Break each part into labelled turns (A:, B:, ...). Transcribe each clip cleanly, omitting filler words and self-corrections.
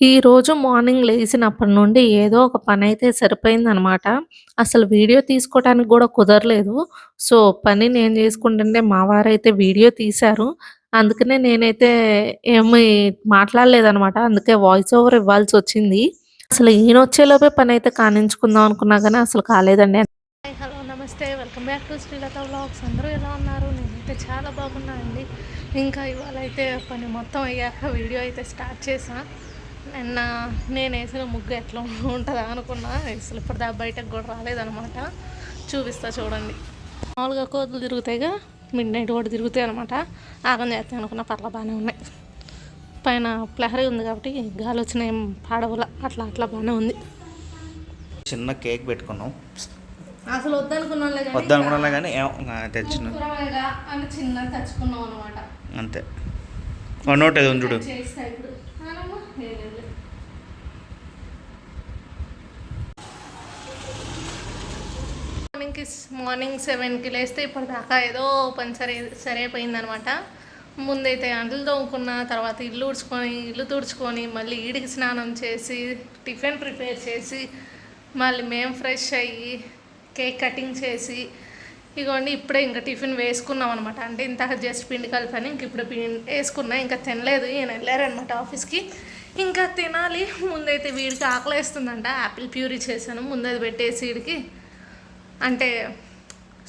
A: ఈరోజు మార్నింగ్ లేసినప్పటి నుండి ఏదో ఒక పనైతే సరిపోయిందనమాట. అసలు వీడియో తీసుకోవటానికి గూడా కుదరలేదు. సో, పని నేను జేసుకుంటుంటే మా వారైతే వీడియో తీశారు. అందుకనే నేనైతే ఏమి మాట్లాడలేదనమాట. అందుకే వాయిస్ ఓవర్ ఇవ్వాల్సొచ్చింది. అసలు ఈయనొచ్చేలోపే పనైతే కానించుకుందాం అనుకున్నా గానీ అసలు కాలేదండి. హాయ్! హలో! నమస్తే. Welcome back to Srilatha vlogs. అందరూ ఎలా ఉన్నారు? నేనైతే చాలా బాగున్నా అండి. ఇంకా ఇవాళైతే పని మొత్తం అయ్యాక వీడియో అయితే స్టార్ట్ చేశా. నిన్న నేనేసిన ముగ్గు ఎట్లా ఉంటుందా అనుకున్నా. అసలు ఇప్పటిదాకా బయటకు కూడా రాలేదనమాట. చూపిస్తా చూడండి. మామూలుగా కోతులు తిరుగుతాయిగా, మిడ్ నైట్ కూడా తిరుగుతాయి అనమాట. ఆగం చేస్తాయి అనుకున్నా, పర్ల బాగానే ఉన్నాయి. పైన ప్లహరీ ఉంది కాబట్టి గాలి వచ్చిన ఏం పాడవల, అట్లా అట్లా బాగానే ఉంది.
B: చిన్న కేక్ పెట్టుకున్నాం.
A: అసలు
B: వద్దనుకున్నా కానీ తెచ్చిన
A: చిన్న తెచ్చుకున్నాం అనమాట.
B: అంతే. వన్ నోట్ ఏదో చూడు. మార్నింగ్ 7కి లేస్తే ఇప్పటిదాకా ఏదో పని సరైపోయిందనమాట. ముందైతే అంట్లు తోముకున్న, తర్వాత ఇల్లు తుడుచుకొని మళ్ళీ ఈడికి స్నానం చేసి టిఫిన్ ప్రిపేర్ చేసి మళ్ళీ మేము ఫ్రెష్ అయ్యి కేక్ కటింగ్ చేసి ఇగోండి ఇప్పుడే ఇంకా టిఫిన్ వేసుకున్నాం అనమాట. అంటే ఇంత జస్ట్ పిండి కలిపని ఇంక ఇప్పుడు వేసుకున్నా. ఇంకా తినలేదు, ఈయన వెళ్ళారనమాట ఆఫీస్కి. ఇంకా తినాలి. ముందైతే వీడికి ఆకలేస్తుందంట. యాపిల్ ప్యూరీ చేశాను, ముందది పెట్టేసి వీడికి అంటే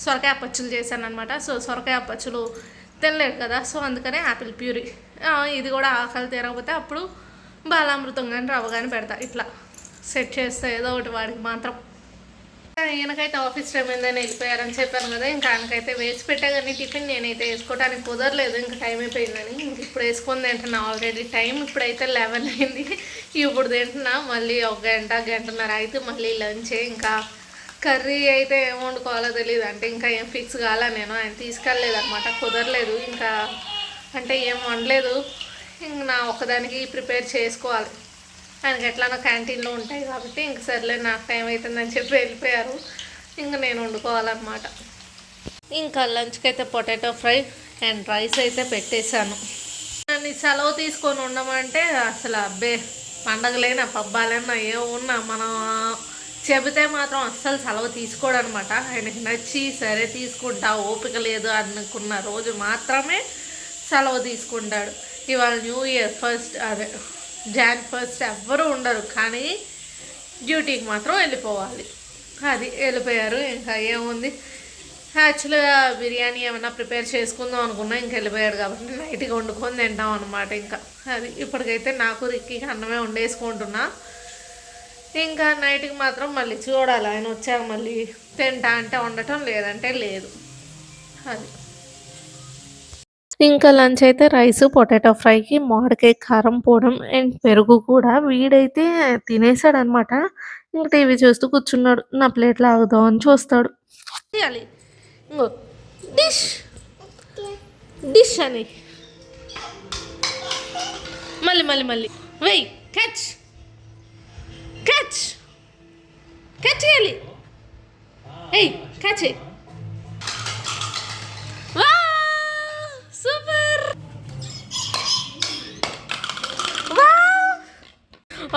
B: సొరకాయ పచ్చులు చేశాను అనమాట. సో సొరకాయ పచ్చులు తినలేడు కదా, సో అందుకనే యాపిల్ ప్యూరీ. ఇది కూడా ఆకలి తీరకపోతే అప్పుడు బాలామృతం కానీ రవ్వ కానీ పెడతా. ఇట్లా సెట్ చేస్తే ఏదో ఒకటి వాడికి మాత్రం. ఈయనకైతే ఆఫీస్ టైం ఏందని వెళ్ళిపోయారని చెప్పాను కదా, ఇంకా ఆయనకైతే వేసి పెట్టా కానీ టిఫిన్ నేనైతే వేసుకోవడానికి కుదరలేదు. ఇంకా టైం అయిపోయిందని ఇంక ఇప్పుడు వేసుకొని తింటున్నా. ఆల్రెడీ టైం ఇప్పుడైతే 11 అయింది. ఇప్పుడు తింటున్నా. మళ్ళీ ఒక గంటన్నర అయితే మళ్ళీ లంచే. ఇంకా కర్రీ అయితే ఏం వండుకోవాలో తెలియదు. అంటే ఇంకా ఏం ఫిక్స్ కాలే. నేను ఆయన తీసుకెళ్ళలేదు అనమాట, కుదరలేదు. ఇంకా అంటే ఏం వండలేదు. ఇంక నా ఒక్కదానికి ప్రిపేర్ చేసుకోవాలి. ఆయనకి ఎట్లానో క్యాంటీన్లో ఉంటాయి కాబట్టి ఇంక సర్లే నాకు టైం అవుతుందని చెప్పి వెళ్ళిపోయారు. ఇంకా నేను వండుకోవాలన్నమాట. ఇంకా లంచ్కి అయితే పొటాటో ఫ్రై అండ్ రైస్ అయితే పెట్టేశాను. నన్ను సెలవు తీసుకొని ఉండమంటే అసలు అబ్బే పండగలైనా పబ్బాలైనా ఏ ఉన్నా మనం చెబితే మాత్రం అస్సలు సెలవు తీసుకోడు అనమాట. ఆయనకి నచ్చి సరే తీసుకుంటా, ఓపిక లేదు అనుకున్న రోజు మాత్రమే సెలవు తీసుకుంటాడు. ఇవాళ న్యూ ఇయర్ ఫస్ట్, అదే Jan 1 ఎవ్వరూ ఉండరు, కానీ డ్యూటీకి మాత్రం వెళ్ళిపోవాలి. అది వెళ్ళిపోయారు. ఇంకా ఏముంది, యాక్చువల్గా బిర్యానీ ఏమైనా ప్రిపేర్ చేసుకుందాం అనుకున్నా. ఇంక వెళ్ళిపోయాడు కాబట్టి నైట్గా వండుకొని తింటాం అనమాట. ఇంకా అది ఇప్పటికైతే నాకు రిక్కికి అన్నమే వండేసుకుంటున్నా. ఇంకా నైట్కి మాత్రం మళ్ళీ చూడాలి. ఆయన వచ్చాక మళ్ళీ తింటా అంటే వండటం, లేదంటే లేదు. అది ఇంకా లంచ్ అయితే రైస్, పొటాటో ఫ్రైకి మామిడికాయ కారం పోవడం అండ్ పెరుగు కూడా. వీడైతే తినేసాడనమాట. ఇంక టీవీ చూస్తూ కూర్చున్నాడు. నా ప్లేట్లో ఆగుదాం అని చూస్తాడు. చేయాలి ఇంకో డిష్ డిష్ అని మళ్ళీ మళ్ళీ మళ్ళీ వెయ్ క్యాచ్ క్యాచ్ క్యాచ్ చేయాలి. ఏయ్ క్యాచ్ వా సూపర్. వా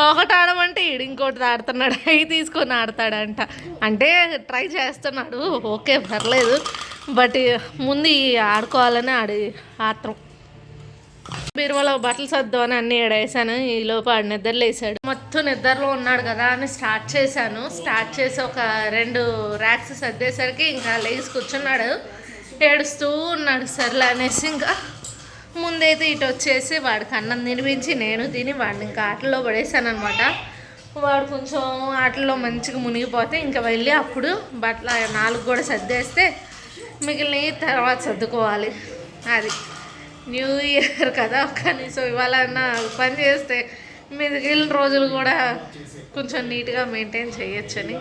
B: ఒకటి ఆడమంటే ఈడు ఇంకోటి ఆడుతున్నాడు. అవి తీసుకొని ఆడతాడంట. అంటే ట్రై చేస్తున్నాడు, ఓకే పర్లేదు. బట్ ముందు ఆడుకోవాలని ఆత్రం. బీరువాలో బట్టలు సర్దామని అన్నీ ఏడేసాను. ఈలోపు ఆడు నిద్రలు వేసాడు. మొత్తం నిద్రలో ఉన్నాడు కదా అని స్టార్ట్ చేసి ఒక 2 ర్యాక్స్ సర్దేసరికి ఇంకా లేచి కూర్చున్నాడు. ఏడుస్తూ ఉన్నాడు. సర్లే అనేసి ఇంకా ముందైతే ఇటు వచ్చేసి వాడికి అన్నం తినిపించి నేను తిని వాడిని ఇంకా ఆటల్లో పడేసాను అనమాట. వాడు కొంచెం ఆటల్లో మంచిగా మునిగిపోతే ఇంకా వెళ్ళి అప్పుడు బట్టలు 4 కూడా సర్దేస్తే మిగిలినవి తర్వాత సర్దుకోవాలి. అది న్యూ ఇయర్ కదా, కనీసం ఇవాళ పని చేస్తే మిగిలిన రోజులు కూడా కొంచెం నీట్గా మెయింటైన్ చేయొచ్చని.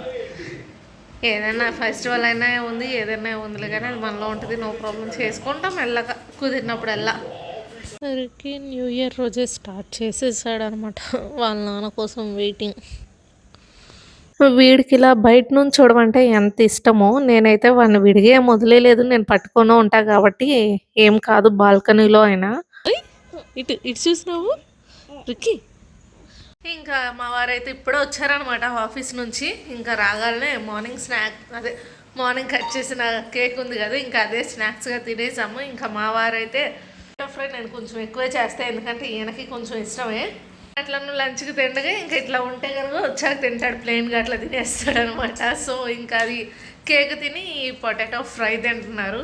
B: ఏదైనా ఫెస్టివల్ అయినా ఉంది, ఏదైనా ఉందిలే కానీ అది మనలో ఉంటుంది. నో ప్రాబ్లం, చేసుకుంటాం వెళ్ళక కుదిరినప్పుడల్లా. సరికి న్యూ ఇయర్ రోజే స్టార్ట్ చేసేసాడు అనమాట. వాళ్ళ నాన్న కోసం వెయిటింగ్. వీడికి ఇలా బయట నుంచి చూడమంటే ఎంత ఇష్టమో. నేనైతే వాడిని విడిగా ఏం వదిలేయలేదు. నేను పట్టుకొని ఉంటా కాబట్టి ఏం కాదు, బాల్కనీలో అయినా. ఇటు ఇటు చూసినావు రిక్కీ. ఇంకా మా వారైతే ఇప్పుడే వచ్చారనమాట ఆఫీస్ నుంచి. ఇంకా రాగానే మార్నింగ్ స్నాక్ అదే మార్నింగ్ కట్ చేసిన కేక్ ఉంది కదా, ఇంకా అదే స్నాక్స్గా తినేసాము. ఇంకా మా వారైతే ఫ్రై నేను కొంచెం ఎక్కువే చేస్తాను, ఎందుకంటే ఈయనకి కొంచెం ఇష్టమే. అట్లా లంచ్కి తిండగా ఇంకా ఇట్లా ఉంటే కనుక వచ్చాక తింటాడు, ప్లెయిన్గా అట్లా తినేస్తాడు అనమాట. సో ఇంకా అది కేక్ తిని పొటాటో ఫ్రై తింటున్నారు.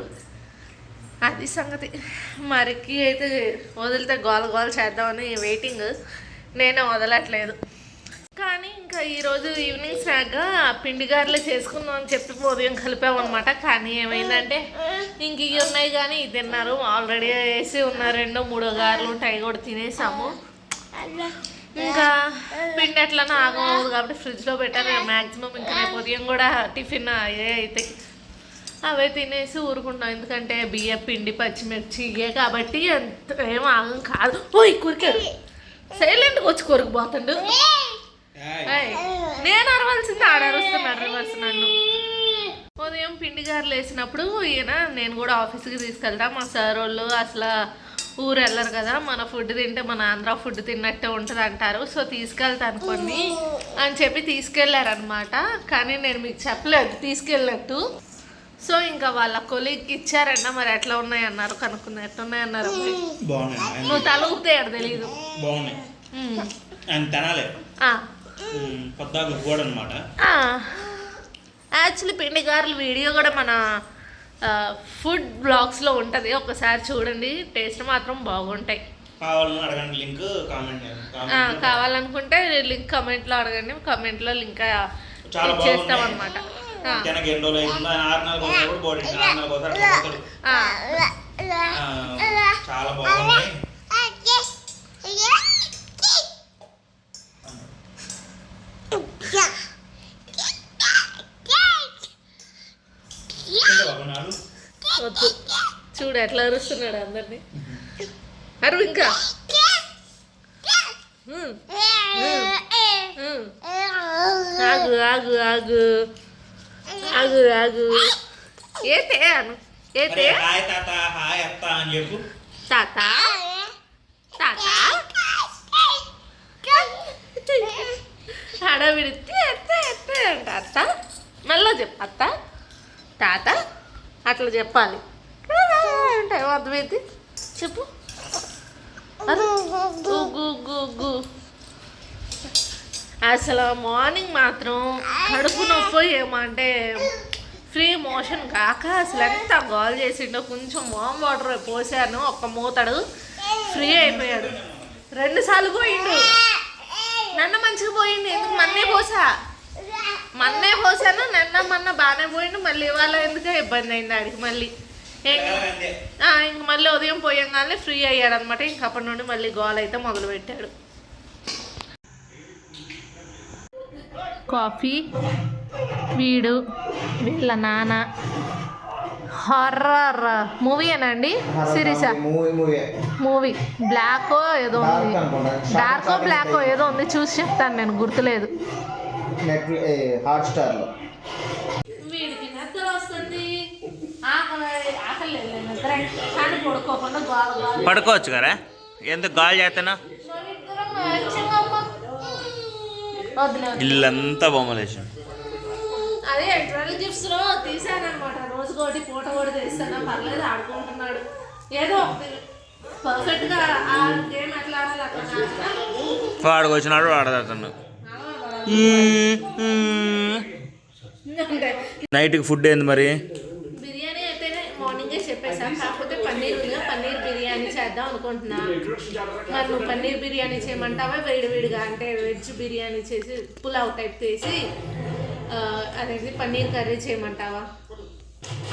B: అది సంగతి. మరికి అయితే వదిలితే గోల గోల చేద్దామని వెయిటింగ్, నేనే వదలట్లేదు. కానీ ఇంకా ఈరోజు ఈవినింగ్ స్నాక్గా పిండి గారెలు చేసుకుందాం అని చెప్పి ఉదయం కలిపామన్నమాట. కానీ ఏమైందంటే ఇంక ఇవి ఉన్నాయి కానీ ఇది తిన్నారు, ఆల్రెడీ వేసి ఉన్న 2-3 గారెలు ఉంటాయి కూడా తినేసాము. ఇంకా పిండి ఎట్లనో ఆగమవుతుంది కాబట్టి ఫ్రిడ్జ్లో పెట్టాను. మ్యాక్సిమం ఇంకా రేపు ఉదయం కూడా టిఫిన్ అయ్యే అవుతాయి, అవే తినేసి ఊరుకుంటాం. ఎందుకంటే బియ్యం పిండి పచ్చిమిర్చి ఇవే కాబట్టి అంత ఏం ఆగం కాదు. ఓ ఈ కొరికాడు, సైలెంట్గా వచ్చి కొరికిపోతాడు. నేను అరవాల్సింది ఆడరుస్తున్నాడు రివర్స్ నన్ను. ఉదయం పిండి గారెలు వేసినప్పుడు ఈయన నేను కూడా ఆఫీస్కి తీసుకెళ్తాం. మా సార్ వాళ్ళు అసలు ఊరు వెళ్ళరు కదా, మన ఫుడ్ తింటే మన ఆంధ్ర ఫుడ్ తిన్నట్టే ఉంటుంది అంటారు. సో తీసుకెళ్తాను కొన్ని అని చెప్పి తీసుకెళ్ళారనమాట. కానీ నేను మీకు చెప్పలేదు తీసుకెళ్ళినట్టు. సో ఇంకా వాళ్ళ కొలీగ్కి ఇచ్చారన్న, మరి ఎట్లా ఉన్నాయి అన్నారు, కనుక్కున్నా ఎట్లా ఉన్నాయి అన్నారు. నువ్వు తల ఊపితే తెలియదు. యాక్చువల్లీ పిండి గారెల వీడియో కూడా మన ఫుడ్ బ్లాగ్స్లో ఉంటుంది, ఒకసారి చూడండి. టేస్ట్ మాత్రం బాగుంటాయి. కావాలనుకుంటే లింక్ కమెంట్లో అడగండి, కమెంట్లో లింక్ ఇచ్చేస్తాం అనమాట.
C: చాలా బాగుంది.
B: వద్దు చూడు ఎట్లా అరుస్తున్నాడు అందరినీ. అరు ఇంకా ఆగు ఆగు ఆగు ఆగు ఆగు. ఏతే అను ఏతే తాత తాత హడావిడితే ఎత్తే ఎత్తే అంట. అత్త మళ్ళీ చెప్పు అత్త తాత అట్లా చెప్పాలి అంటే అర్థమైంది. చెప్పు గు. అసలు మార్నింగ్ మాత్రం కడుపు నొప్పి ఏమంటే ఫ్రీ మోషన్ కాక అసలు ఎంత గోల్ చేసిండో. కొంచెం వామ్ వాటర్ పోసాను, ఒక్క మూతడు ఫ్రీ అయిపోయాడు. 2 సార్లు పోయిండు, నన్ను మంచిగా పోయిండు. ఎందుకు మన్నే పోసాను, మొన్న బాగానే పోయిండు. మళ్ళీ ఇవాళ ఎందుకు ఇబ్బంది అయింది ఆడికి. మళ్ళీ ఇంక మళ్ళీ ఉదయం పోయంగానే ఫ్రీ అయ్యాడు అనమాట. ఇంక అప్పటి నుండి మళ్ళీ గోల్ అయితే మొదలు పెట్టాడు. కాఫీ వీళ్ళ నాన్న హారర్ మూవీయేనా అండి, సిరీసా? మూవీ బ్లాకో ఏదో ఉంది, డార్కో బ్లాకో ఏదో ఉంది, చూసి చెప్తాను నేను, గుర్తులేదు.
C: హాట్‌స్టార్లో
B: వీడికి నిద్ర వస్తుంది, ఆకలి నిద్ర కానీ పడుకోకుండా గోల
D: పడుకోవచ్చు కదా, ఎందుకు గాలి చేస్తున్నా? ఇల్లంతా బొమ్మలేసి
B: అదే 12 గిఫ్ట్స్లో తీసానమాట. రోజుకోటి పూట కూడా తీస్తాను, పర్లేదు ఆడుకుంటున్నాడు. ఏదో పర్ఫెక్ట్గా ఆ గేమ్ ఎట్లా ఆడాలి అట్లా
D: వాడుకొచ్చినాడు ఆడతాను. నైట్కి ఫుడ్ ఏంది మరి?
B: బిర్యానీ అయితేనే మార్నింగే చెప్పేసాను, కాకపోతే పన్నీర్ బిర్యానీ చేద్దాం అనుకుంటున్నా. మరి నువ్వు పన్నీర్ బిర్యానీ చేయమంటావా వేడిగా, అంటే వెజ్ బిర్యానీ చేసి పులావ్ టైప్ చేసి అదేంటి పన్నీర్ కర్రీ చేయమంటావా?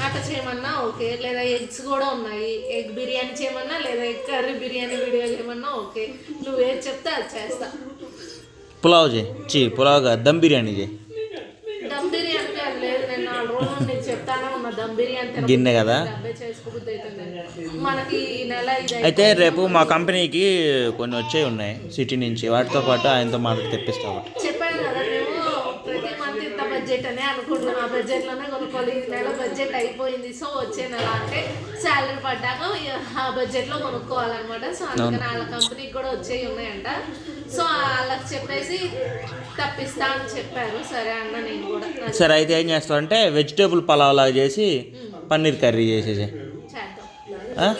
B: అట్లా చేయమన్నా ఓకే, లేదా ఎగ్స్ కూడా ఉన్నాయి, ఎగ్ బిర్యానీ చేయమన్నా, లేదా ఎగ్ కర్రీ బిర్యానీ వీడియో చేయమన్నా ఓకే. నువ్వు ఏది చెప్తే అది చేస్తా.
D: పులావ్ పులావ్ దమ్ బిర్యానీ చేయి.
B: దమ్ బిర్యానీ అది లేదు, నేను 4 రోజులు నీకు చెప్తానే ఉన్నా. దమ్ బిర్యానీ
D: గిన్నె కదా
B: చేసుకోబుద్ది అవుతుంది మనకి ఈ నెల.
D: అయితే రేపు మా కంపెనీకి కొన్ని వచ్చేవి ఉన్నాయి సిటీ నుంచి, వాటితో పాటు ఆయనతో మాట్లాడి తెప్పిస్తా.
B: చెప్పాను కదా, మేము ప్రతి మంత్ ఇంత బడ్జెట్ అనే అనుకుంటున్నాం, ఆ బడ్జెట్లోనే కొనుక్కోవాలి. ఈ నెల బడ్జెట్ అయిపోయింది, సో వచ్చే నెల అంటే శాలరీ పడ్డాక ఆ బడ్జెట్లో కొనుక్కోవాలన్నమాట. సో అందుకని వాళ్ళ కంపెనీకి కూడా వచ్చేవి ఉన్నాయంట. సో వాళ్ళకి చెప్పేసి తప్పిస్తా అని చెప్పారు. సరే అన్న నేను కూడా
D: సరే అయితే ఏం చేస్తావు అంటే వెజిటేబుల్ పలావ్ లాగా చేసి పన్నీర్ కర్రీ చేసేసి
B: చేద్దాం.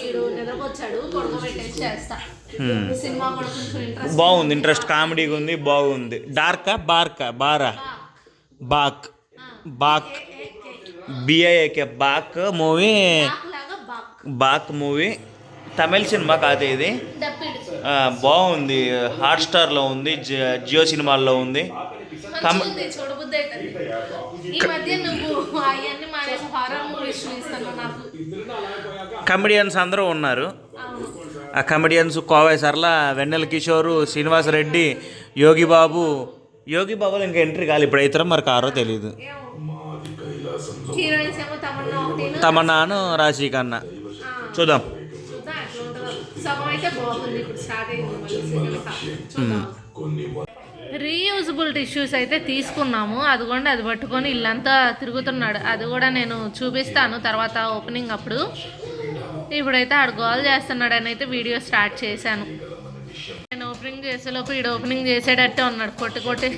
B: వీడు నిద్రకొచ్చాడు, పడుకోబెట్టేసి చేస్తా. సినిమా కూడా కొంచెం ఇంట్రెస్ట్
D: బాగుంది, ఇంట్రెస్ట్ కామెడీగా ఉంది, బాగుంది. డార్కా బార్కా బారా బాక్ బాక్ బిఐఏకే బాక్ మూవీ,
B: లాగా బాక్
D: బాక్ మూవీ తమిళ సినిమా కాదు ఇది.
B: డబ్బిడు
D: బాగుంది, హాట్స్టార్లో ఉంది, జియో సినిమాల్లో ఉంది.
B: మంచిగుంది, చూడబుద్ధి అవుతుంది. ఈ మధ్య నువ్వు అవన్నీ మానేసి హారర్ మూవీస్ చూస్తున్నావు నాకు.
D: కమెడియన్స్ అందరూ ఉన్నారు.
B: అవును,
D: ఆ కమెడియన్స్ కోవై సర్ల, వెన్నెల కిషోరు, శ్రీనివాస్ రెడ్డి, యోగి బాబులో ఇంకా ఎంట్రీ కాదు, ఇప్పుడు అవుతారో మరి కారో తెలియదు.
B: హీరోయిన్స్ ఏమో తమన్నా ఒకటి,
D: తమన్నాను రాశి కన్నా. చూద్దాం.
B: చూద్దాం ఎట్లా ఉంటుందో. సగం అయితే బాగుంది, ఇప్పుడు స్టార్ట్ అయింది మళ్ళీ సెకండ్ హాఫ్. చూద్దాం. రీయూజబుల్ టిష్యూస్ అయితే తీసుకున్నాము, అదిగోండి అది పట్టుకొని ఇల్లంతా తిరుగుతున్నాడు. అది కూడా నేను చూపిస్తాను తర్వాత ఓపెనింగ్ అప్పుడు. ఇప్పుడైతే ఆడు గోల్ చేస్తున్నాడు అని అయితే వీడియో స్టార్ట్ చేశాను. నేను ఓపెనింగ్ చేసేలోపు వీడు ఓపెనింగ్ చేసేటట్టే ఉన్నాడు, కొట్టి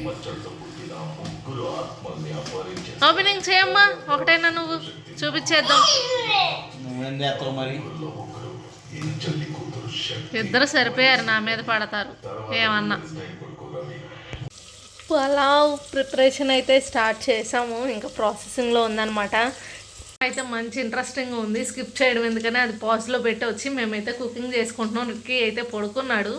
B: ఓపెనింగ్ చేయమ్మా ఒకటైనా నువ్వు చూపించేద్దాం. ఇద్దరు సరిపోయారు, నా మీద పడతారు ఏమన్నా. పలావ్ ప్రిపరేషన్ అయితే స్టార్ట్ చేసాము, ఇంకా ప్రాసెసింగ్లో ఉందన్నమాట. అయితే మంచి ఇంట్రెస్టింగ్గా ఉంది, స్కిప్ చేయడం ఎందుకని అది పాజ్లో పెట్టి వచ్చి మేమైతే కుకింగ్ చేసుకుంటున్నాం. రిక్కీ అయితే పడుకున్నాడు.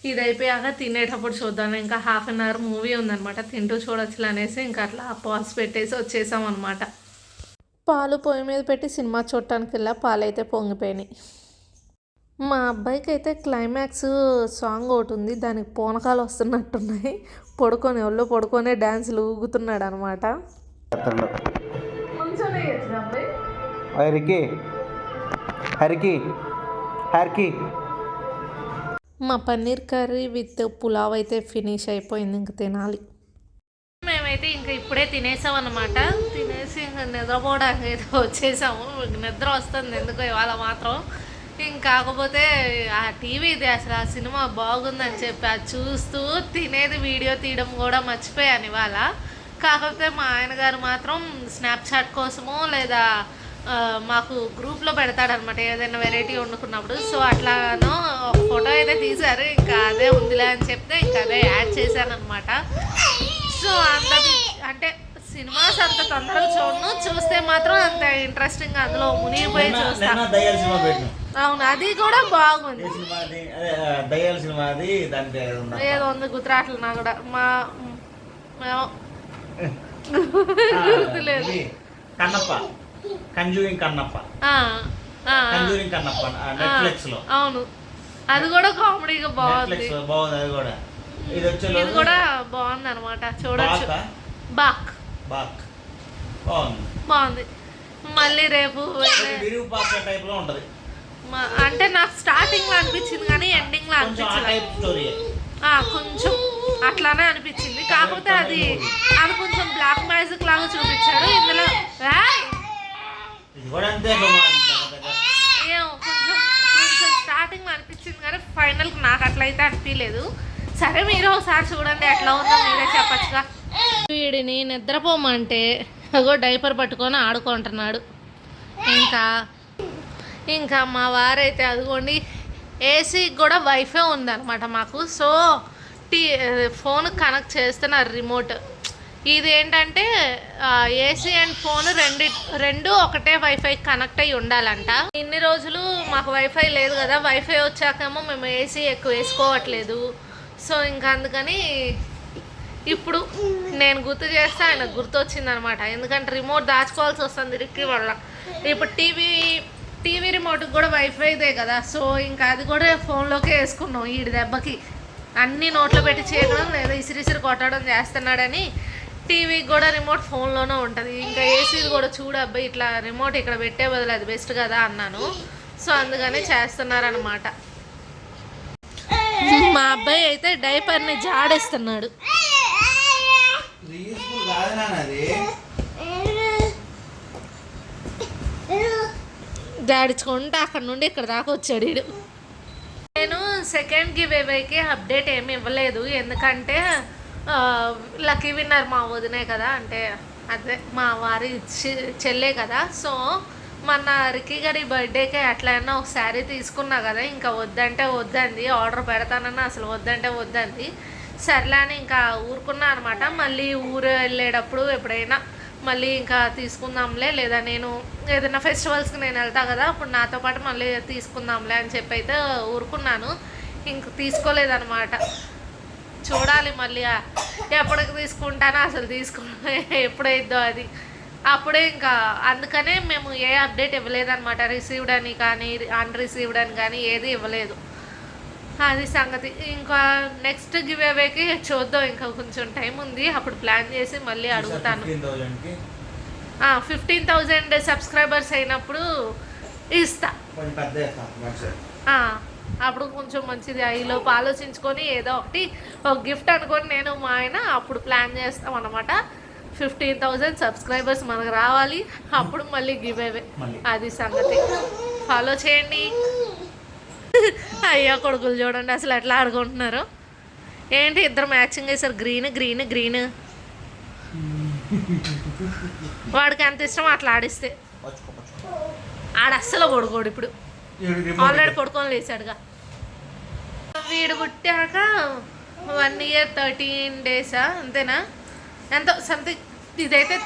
B: ఇది అయిపోయాక తినేటప్పుడు చూద్దాం. ఇంకా హాఫ్ అన్ అవర్ మూవీ ఉందన్నమాట, తింటూ చూడొచ్చులు అనేసి ఇంకా అట్లా పాజ్ పెట్టేసి వచ్చేసాం అనమాట. పాలు పొయ్యి మీద పెట్టి సినిమా చూడటానికి వెళ్ళా, పాలు అయితే పొంగిపోయినాయి. మా అబ్బాయికి అయితే క్లైమాక్స్ సాంగ్ ఒకటి ఉంది, దానికి పూనకాలు వస్తున్నట్టున్నాయి. ఒళ్ళు పడుకొనే డ్యాన్సులు ఊగుతున్నాడు అనమాట. మా పన్నీర్ కర్రీ విత్ పులావ్ అయితే ఫినిష్ అయిపోయింది, ఇంక తినాలి. మేమైతే ఇంకా ఇప్పుడే తినేసాం అనమాట. తినేసి ఇంకా నిద్రపోవడానికి అయితే వచ్చేసాము. నిద్ర వస్తుంది ఎందుకో ఇవాళ మాత్రం. ఇంకాకపోతే ఆ టీవీది అసలు ఆ సినిమా బాగుందని చెప్పి అది చూస్తూ తినేది వీడియో తీయడం కూడా మర్చిపోయాను ఇవాళ. కాకపోతే మా ఆయన గారు మాత్రం స్నాప్చాట్ కోసమో లేదా మాకు గ్రూప్లో పెడతాడనమాట ఏదైనా వెరైటీ వండుకున్నప్పుడు. సో అట్లానో ఒక ఫోటో అయితే తీశారు, ఇంకా అదే ఉందిలే అని చెప్తే ఇంకా అదే యాడ్ చేశాను అనమాట. సో అంత అంటే సినిమాస్ అంత తొందరగా చూడను, చూస్తే మాత్రం అంత ఇంట్రెస్టింగ్ అందులో మునిగిపోయి చూస్తాను. అవును, అది కూడా బాగుంది. ఏదో ఉంది గుర్తురాట్లు నా కూడా, గుర్తులేదు. అవును, అది కూడా కామెడీగా బాగుంది. ఇది కూడా బాగుంది అనమాట, చూడొచ్చు. బాగుంది. మళ్ళీ రేపు అంటే నాకు స్టార్టింగ్ లో అనిపించింది కానీ ఎండింగ్ లో అనిపించింది, కొంచెం అట్లానే అనిపించింది. కాకపోతే అది కొంచెం బ్లాక్ మ్యాజిక్ లాగా చూపించాడు ఇందులో. కొంచెం స్టార్టింగ్ లో అనిపించింది కానీ ఫైనల్ నాకు అట్లయితే అనిపించలేదు. సరే మీరు ఒకసారి చూడండి ఎట్లా ఉందో మీరే చెప్పచ్చుగా. వీడిని నిద్రపోమంటే డైపర్ పట్టుకొని ఆడుకుంటున్నాడు. ఇంకా మా వారైతే అదిగోండి ఏసీకి కూడా వైఫై ఉందన్నమాట మాకు. సో ఫోన్ కనెక్ట్ చేస్తున్నారు రిమోట్. ఇది ఏంటంటే ఏసీ అండ్ ఫోన్ రెండు ఒకటే వైఫై కనెక్ట్ అయ్యి ఉండాలంట. ఇన్ని రోజులు మాకు వైఫై లేదు కదా, వైఫై వచ్చాకేమో మేము ఏసీ ఎక్కువ వేసుకోవట్లేదు. సో ఇంకా అందుకని ఇప్పుడు నేను గుర్తు చేస్తే ఆయన గుర్తు వచ్చిందనమాట. ఎందుకంటే రిమోట్ దాచుకోవాల్సి వస్తుంది రిక్కీ వల్ల. ఇప్పుడు టీవీ రిమోట్కి కూడా వైఫైదే కదా, సో ఇంకా అది కూడా ఫోన్లోకే వేసుకున్నాం. ఈడి దెబ్బకి అన్నీ నోట్లో పెట్టి చేయడం లేదా ఇసిరిసిరి కొట్టడం చేస్తున్నాడని టీవీకి కూడా రిమోట్ ఫోన్లోనే ఉంటుంది. ఇంకా ఏసీది కూడా చూడు అబ్బాయి ఇట్లా రిమోట్ ఇక్కడ పెట్టే బదులు అది బెస్ట్ కదా అన్నాను. సో అందుకని చేస్తున్నారనమాట. మా అబ్బాయి అయితే డైపర్ని జాడేస్తున్నాడు.
D: కాదు నాన్నది.
B: జాడించుకుంటే అక్కడ నుండి ఇక్కడ దాకా వచ్చాడు వీడు. నేను సెకండ్ గివ్ అవేకి అప్డేట్ ఏమి ఇవ్వలేదు, ఎందుకంటే లక్కీ విన్నర్ మా వదినే కదా, అంటే అదే మా వారి చెల్లే కదా. సో మన రిక్కీ గారి బర్త్డేకి ఎట్లయినా ఒక శారీ తీసుకున్నా కదా, ఇంకా వద్దంటే వద్దంది, ఆర్డర్ పెడతానన్నా అసలు వద్దంటే వద్దంది. సర్లే అని ఇంకా ఊరుకున్నా అనమాట. మళ్ళీ ఊరు వెళ్ళేటప్పుడు ఎప్పుడైనా మళ్ళీ ఇంకా తీసుకుందాంలే, లేదా నేను ఏదైనా ఫెస్టివల్స్కి నేను వెళ్తా కదా, అప్పుడు నాతో పాటు మళ్ళీ తీసుకుందాంలే అని చెప్పి అయితే ఊరుకున్నాను. ఇంక తీసుకోలేదన్నమాట. చూడాలి మళ్ళీ ఎప్పటికి తీసుకుంటానో అసలు ఎప్పుడైద్దో అది. అప్పుడే ఇంకా అందుకనే మేము ఏ అప్డేట్ ఇవ్వలేదన్నమాట. రిసీవ్డ్ అని కానీ అన్రిసీవ్డ్ అని కానీ ఏది ఇవ్వలేదు. అది సంగతి. ఇంకా నెక్స్ట్ గివ్ అవేకి చూద్దాం, ఇంకా కొంచెం టైం ఉంది, అప్పుడు ప్లాన్ చేసి మళ్ళీ అడుగుతాను. 15,000 సబ్స్క్రైబర్స్ అయినప్పుడు ఇస్తా. అప్పుడు కొంచెం మంచిది. ఈలోపు ఆలోచించుకొని ఏదో ఒకటి ఒక గిఫ్ట్ అనుకొని నేను మా ఆయన అప్పుడు ప్లాన్ చేస్తాం అన్నమాట. 15,000 సబ్స్క్రైబర్స్ మనకు రావాలి, అప్పుడు మళ్ళీ గివ్ అవే. అది సంగతి. ఫాలో చేయండి. అయ్యా కొడుకులు చూడండి అసలు ఎట్లా ఆడుకుంటున్నారు. ఏంటి ఇద్దరు మ్యాచింగ్ వేసారు, గ్రీన్ గ్రీన్ గ్రీన్. వాడికి ఎంత ఇష్టం అట్లా ఆడిస్తే. ఆడ అస్సలు పడుకోడు, ఇప్పుడు ఆల్రెడీ పడుకొని లేచాడుగా. వీడు పుట్టాక 1 year 13 days అంతేనా, ఎంతో సంథింగ్. ఇదైతే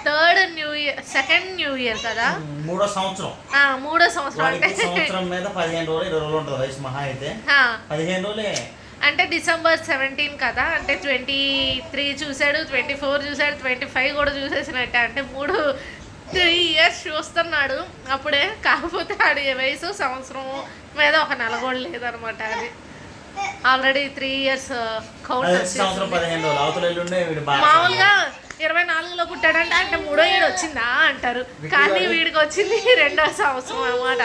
B: సెకండ్ న్యూ ఇయర్ కదా, మూడో సంవత్సరం అంటే
D: సంవత్సరం మీద 15 రోజులు 20 రోజులు ఉంటుంది వయసు మహా అయితే. 15 రోజులే
B: అంటే December 17 కదా, అంటే 23 చూశాడు, 24 చూశాడు, 25 కూడా చూసేసినట్టే. అంటే 3 years చూస్తున్నాడు అప్పుడే. కాకపోతే ఆడి వయసు సంవత్సరం మీద ఒక నెల కూడా లేదనమాట. అది ఆల్రెడీ 3 years కౌంట్. మామూలుగా 24లో పుట్టాడంటే అంటే 3వ ఏడు వచ్చిందా అంటారు, కానీ వీడికి వచ్చింది 2వ సంవత్సరం అనమాట.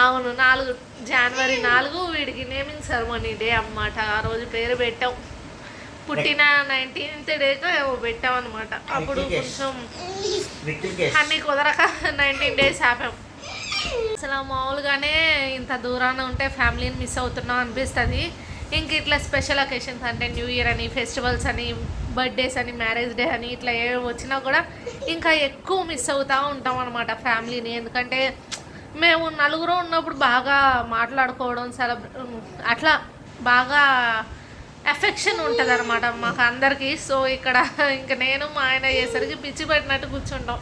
B: అవును, 4 January 4 వీడికి నేమింగ్ సెరమనీ డే అన్నమాట. ఆ రోజు పేరు పెట్టాం. పుట్టిన 19th డేకి పెట్టాం అనమాట. అప్పుడు కొంచెం అన్నీ కుదరక 19 days ఆపాం. అసలు మామూలుగానే ఇంత దూరాన ఉంటే ఫ్యామిలీని మిస్ అవుతున్నాం అనిపిస్తుంది. ఇంక ఇట్లా స్పెషల్ అకేషన్స్ అంటే న్యూ ఇయర్ అని, ఫెస్టివల్స్ అని, బర్త్డేస్ అని, మ్యారేజ్ డే అని ఇట్లా ఏ వచ్చినా కూడా ఇంకా ఎక్కువ మిస్ అవుతూ ఉంటాం అనమాట ఫ్యామిలీని. ఎందుకంటే మేము నలుగురు ఉన్నప్పుడు బాగా మాట్లాడుకోవడం, అట్లా బాగా ఎఫెక్షన్ ఉంటుంది అనమాట మాకు అందరికీ. సో ఇక్కడ ఇంకా నేను మా ఆయన అయ్యేసరికి పిచ్చి పెట్టినట్టు కూర్చుంటాం.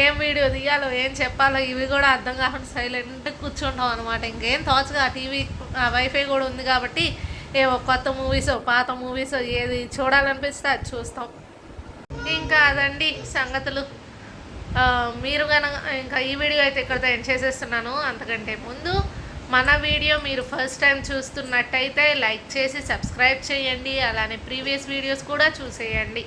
B: ఏం వీడియో తీయాలో ఏం చెప్పాలో ఇవి కూడా అర్థం కాకుండా సైలెంట్గా కూర్చుంటాం అనమాట. ఇంకేం తోచగా టీవీ వైఫై కూడా ఉంది కాబట్టి ఏవో కొత్త మూవీసో పాత మూవీసో ఏది చూడాలనిపిస్తే అది చూస్తాం. ఇంకా అదండి సంగతులు. మీరు కనుక ఇంకా ఈ వీడియో అయితే ఇక్కడితో ఎండ్ చేసేస్తున్నాను. అంతకంటే ముందు మన వీడియో మీరు ఫస్ట్ టైం చూస్తున్నట్టయితే లైక్ చేసి సబ్స్క్రైబ్ చేయండి. అలానే ప్రీవియస్ వీడియోస్ కూడా చూసేయండి.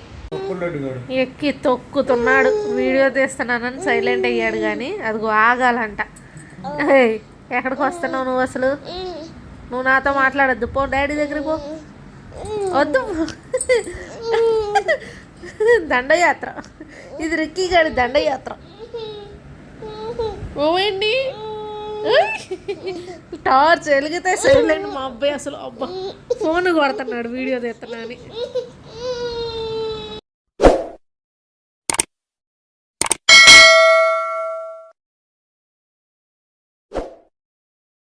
B: ఎక్కి తొక్కుతున్నాడు, వీడియో తీస్తున్నానని సైలెంట్ అయ్యాడు, కానీ అదిగో ఆగాలంట. ఎక్కడికి వస్తున్నావు నువ్వు? అసలు నువ్వు నాతో మాట్లాడద్దు, పో డాడీ దగ్గరికి పో. వద్దు, దండయాత్ర ఇది, రిక్కీ గాడి దండయాత్ర. ఓండి టార్చ్ వెలిగితే సైలెంట్. మా అబ్బాయి అసలు అబ్బా ఫోన్ కొడుతున్నాడు వీడియో తీస్తున్నాను అని.